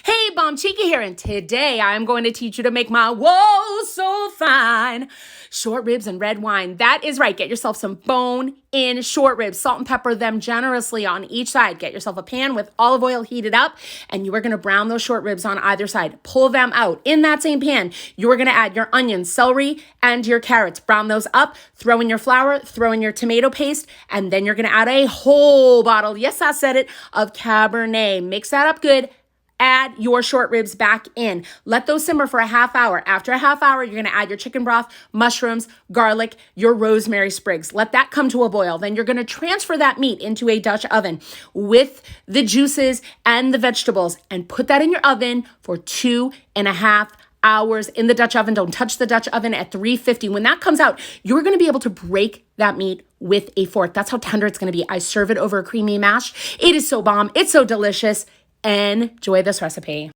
Hey, Bomb Cheeky here, and today I'm going to teach you to make my whoa so fine short ribs and red wine. That is right. Get yourself some bone-in short ribs. Salt and pepper them generously on each side. Get yourself a pan with olive oil heated up, and you are going to brown those short ribs on either side. Pull them out. In that same pan, you are going to add your onions, celery, and your carrots. Brown those up. Throw in your flour. Throw in your tomato paste, and then you're going to add a whole bottle, yes, I said it, of Cabernet. Mix that up good. Add your short ribs back in. Let those simmer for a half hour. After a half hour, you're going to add your chicken broth, mushrooms, garlic, your rosemary sprigs. Let that come to a boil. Then you're going to transfer that meat into a Dutch oven with the juices and the vegetables and put that in your oven for 2.5 hours in the Dutch oven. Don't touch the Dutch oven at 350. When that comes out, you're going to be able to break that meat with a fork. That's how tender it's going to be. I serve it over a creamy mash. It is so bomb. It's so delicious. Enjoy this recipe.